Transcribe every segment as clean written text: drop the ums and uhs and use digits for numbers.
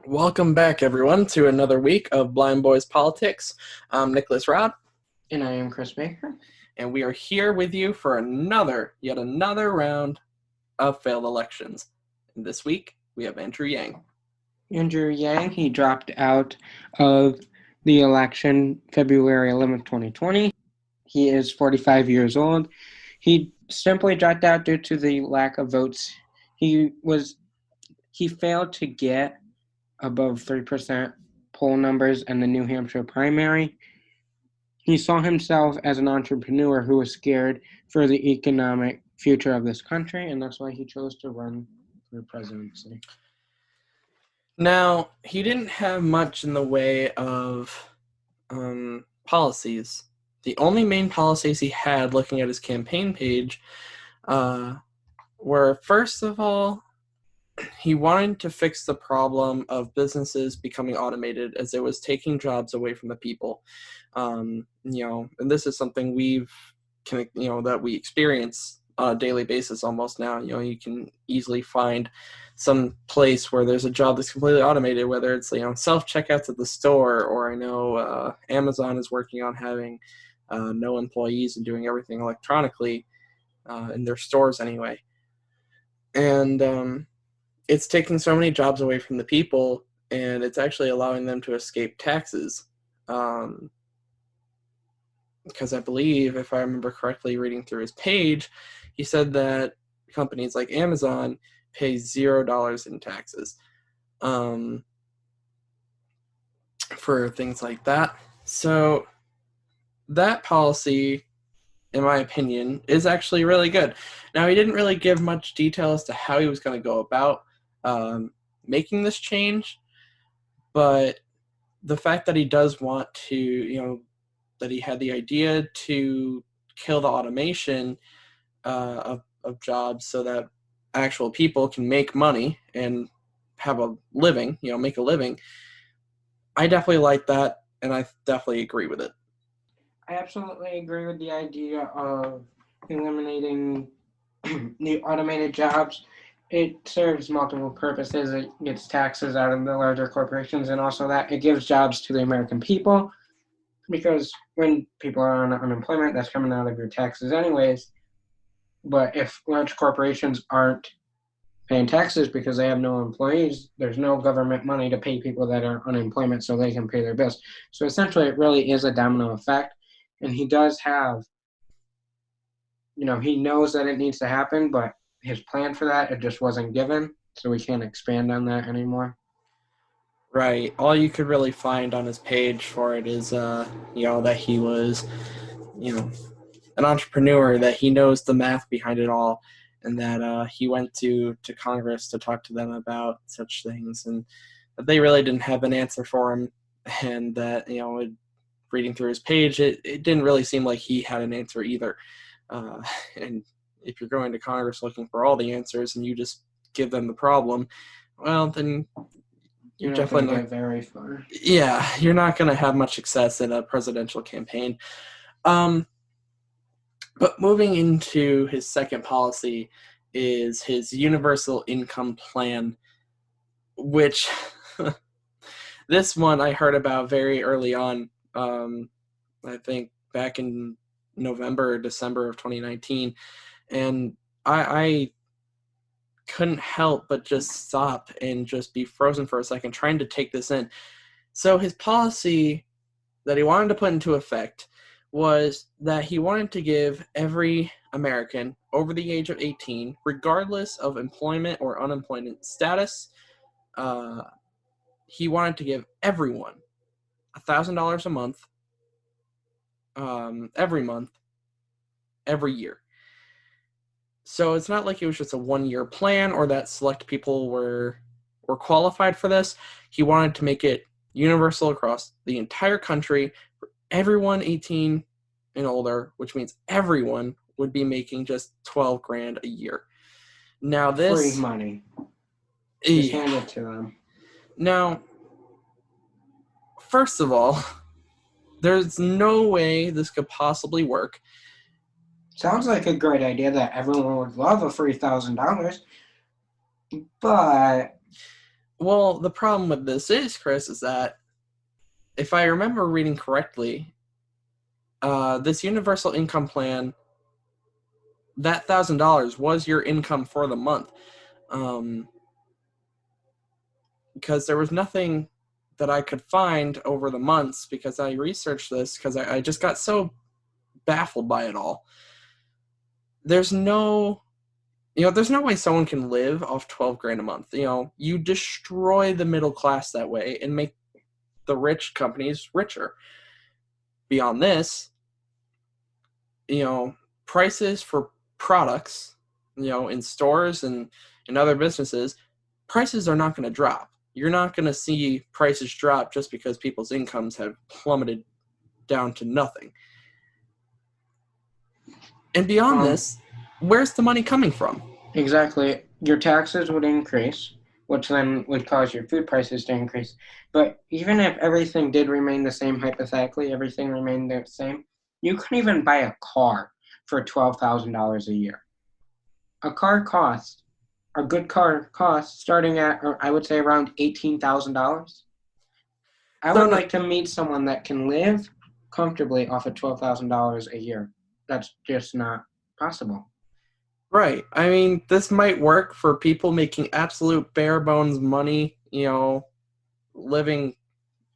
Welcome back, everyone, to another week of Blind Boys Politics. I'm Nicholas Robb, And I am Chris Baker. and we are here with you for yet another round of failed elections. And this week, we have Andrew Yang. Andrew Yang, he dropped out of the election February 11th, 2020. He is 45 years old. He simply dropped out due to the lack of votes. He failed to get above 3% poll numbers in the New Hampshire primary. He saw himself as an entrepreneur who was scared for the economic future of this country, and that's why he chose to run for presidency. Now, he didn't have much in the way of policies. The only main policies he had, looking at his campaign page, were, first of all, he wanted to fix the problem of businesses becoming automated, as it was taking jobs away from the people. And this is something that we experience on a daily basis almost now. You can easily find some place where there's a job that's completely automated, whether it's self-checkouts at the store, or I know Amazon is working on having no employees and doing everything electronically in their stores anyway. And it's taking so many jobs away from the people, and it's actually allowing them to escape taxes. Because I believe, if I remember correctly, reading through his page, he said that companies like Amazon pay $0 in taxes for things like that. So that policy, in my opinion, is actually really good. Now, he didn't really give much detail as to how he was going to go about making this change, but the fact that he does want to, that he had the idea to kill the automation of jobs so that actual people can make money and have a living, make a living. I definitely like that, and I definitely agree with it. I absolutely agree with the idea of eliminating the automated jobs. It serves multiple purposes. It gets taxes out of the larger corporations, and also that it gives jobs to the American people, because when people are on unemployment, that's coming out of your taxes anyways. But if large corporations aren't paying taxes because they have no employees, there's no government money to pay people that are unemployment so they can pay their bills. So essentially, it really is a domino effect. And he does have, he knows that it needs to happen, but his plan for that, it just wasn't given. So we can't expand on that anymore. Right. All you could really find on his page for it is, that he was, an entrepreneur, that he knows the math behind it all, and that he went to Congress to talk to them about such things, and that they really didn't have an answer for him, and that, reading through his page, it didn't really seem like he had an answer either. And if you're going to Congress looking for all the answers and you just give them the problem, well, then You're you're not going definitely to not. get very far. Yeah, you're not going to have much success in a presidential campaign. Um, but moving into his second policy is his universal income plan, which this one I heard about very early on. I think back in November or December of 2019, and I couldn't help but just stop and just be frozen for a second, trying to take this in. So his policy that he wanted to put into effect was that he wanted to give every American over the age of 18, regardless of employment or unemployment status, he wanted to give everyone $1,000 a month, every month, every year. So it's not like it was just a 1-year plan, or that select people were qualified for this. He wanted to make it universal across the entire country for everyone 18 and older, which means everyone would be making just 12 grand a year. Now Free this, money. Just yeah. hand it to them. Now, first of all, there's no way this could possibly work. Sounds like a great idea that everyone would love a free $1,000, but Well, the problem with this is, Chris, is that if I remember reading correctly, this universal income plan, that $1,000 was your income for the month, um, because there was nothing that I could find over the months because I researched this because I just got so baffled by it all. There's no, there's no way someone can live off 12 grand a month. You destroy the middle class that way and make the rich companies richer. Beyond this, prices for products, in stores and in other businesses, prices are not going to drop. You're not going to see prices drop just because people's incomes have plummeted down to nothing. And beyond this, where's the money coming from? Exactly. Your taxes would increase, which then would cause your food prices to increase. But even if everything did remain the same, hypothetically, everything remained the same, you couldn't even buy a car for $12,000 a year. A good car costs starting at, I would say, around $18,000. I would like to meet someone that can live comfortably off of $12,000 a year. That's just not possible. Right. I mean, this might work for people making absolute bare bones money, living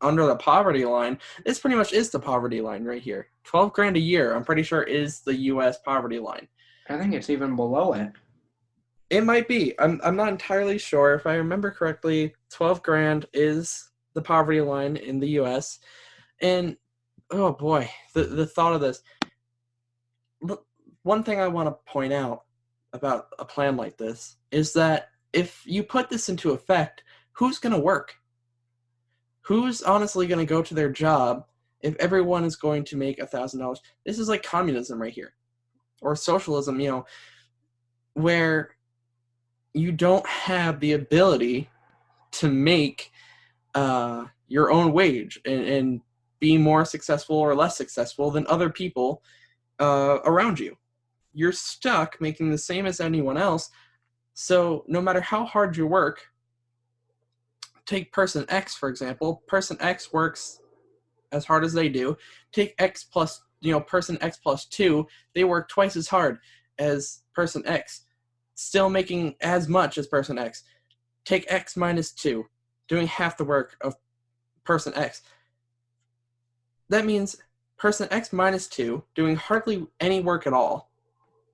under the poverty line. This pretty much is the poverty line right here. 12 grand a year, I'm pretty sure, is the US poverty line. I think it's even below it. It might be. I'm not entirely sure. If I remember correctly, 12 grand is the poverty line in the US. And oh boy, the thought of this. One thing I want to point out about a plan like this is that if you put this into effect, who's going to work? Who's honestly going to go to their job if everyone is going to make $1,000? This is like communism right here, or socialism, where you don't have the ability to make your own wage and be more successful or less successful than other people around you. You're stuck making the same as anyone else. So no matter how hard you work, take person X, for example. Person X works as hard as they do. Take X plus, person X plus 2, they work twice as hard as person X, still making as much as person X. Take X minus 2, doing half the work of person X. That means person X minus 2, doing hardly any work at all,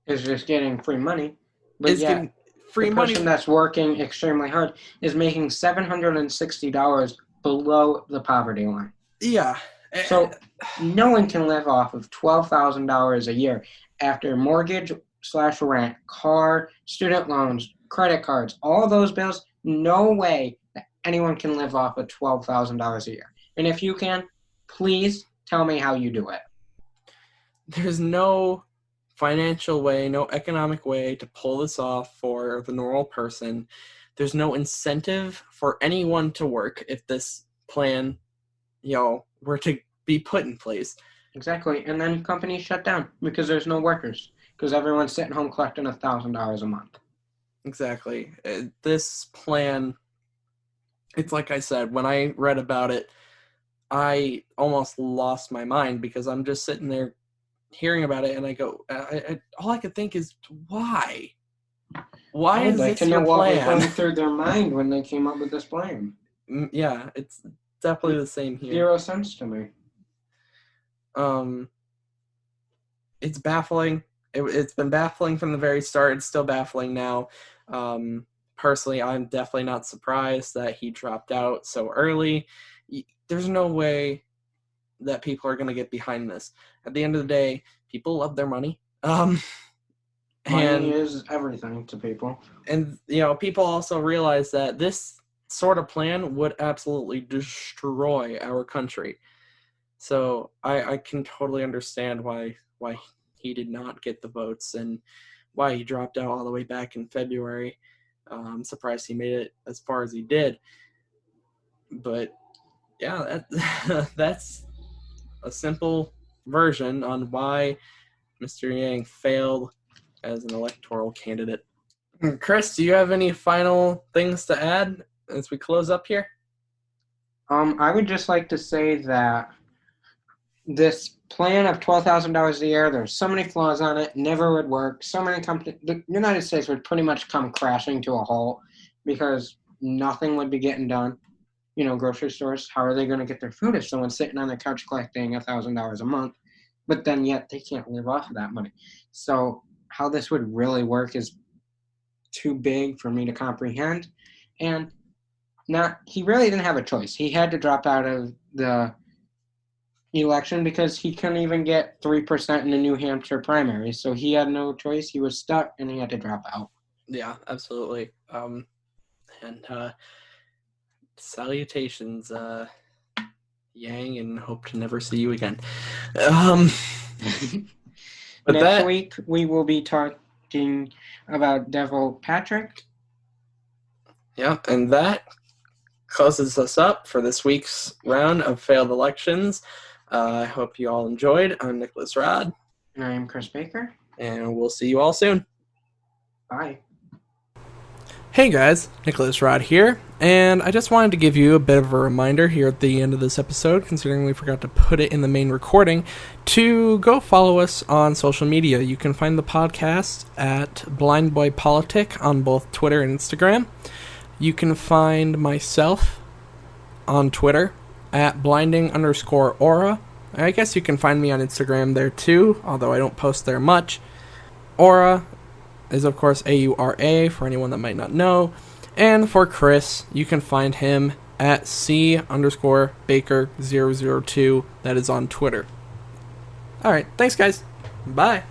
is just getting free money. But is getting free the money. person that's working extremely hard is making $760 below the poverty line. Yeah. So no one can live off of $12,000 a year after mortgage/rent, car, student loans, credit cards, all those bills. No way that anyone can live off of $12,000 a year. And if you can, please tell me how you do it. There's no financial way, no economic way to pull this off for the normal person. There's no incentive for anyone to work if this plan, were to be put in place. Exactly. And then companies shut down because there's no workers, because everyone's sitting home collecting $1,000 a month. Exactly. This plan, it's like I said, when I read about it, I almost lost my mind because I'm just sitting there hearing about it, and I go, all I could think is, why? Why is this your plan? What was going through their mind when they came up with this plan. Yeah, it's definitely the same here. 0 cents to me. It's baffling. It's been baffling from the very start. It's still baffling now. Personally, I'm definitely not surprised that he dropped out so early. There's no way that people are going to get behind this. At the end of the day, people love their money. Money is everything to people. And, people also realize that this sort of plan would absolutely destroy our country. So I can totally understand why he did not get the votes and why he dropped out all the way back in February. I'm surprised he made it as far as he did. But yeah, that's a simple version on why Mr. Yang failed as an electoral candidate. Chris, do you have any final things to add? as we close up here? I would just like to say that this plan of $12,000 a year, there's so many flaws on it, never would work. So many companies, the United States would pretty much come crashing to a halt because nothing would be getting done. Grocery stores, how are they going to get their food if someone's sitting on their couch collecting $1,000 a month, but then yet they can't live off of that money? So how this would really work is too big for me to comprehend. And he really didn't have a choice. He had to drop out of the election because he couldn't even get 3% in the New Hampshire primary. So he had no choice. He was stuck and he had to drop out. Yeah, absolutely. Salutations, Yang, and hope to never see you again. But Next week, we will be talking about Devil Patrick. Yeah, and that closes us up for this week's round of failed elections. I hope you all enjoyed. I'm Nicholas Rod. And I am Chris Baker. And we'll see you all soon. Bye. Hey guys, Nicholas Rod here, and I just wanted to give you a bit of a reminder here at the end of this episode, considering we forgot to put it in the main recording, to go follow us on social media. You can find the podcast at Blind Boy Politic on both Twitter and Instagram. You can find myself on Twitter at blinding_aura. I guess you can find me on Instagram there too, although I don't post there much. Aura is, of course, AURA, for anyone that might not know. And for Chris, you can find him at C_Baker002. That is on Twitter. Alright, thanks guys. Bye.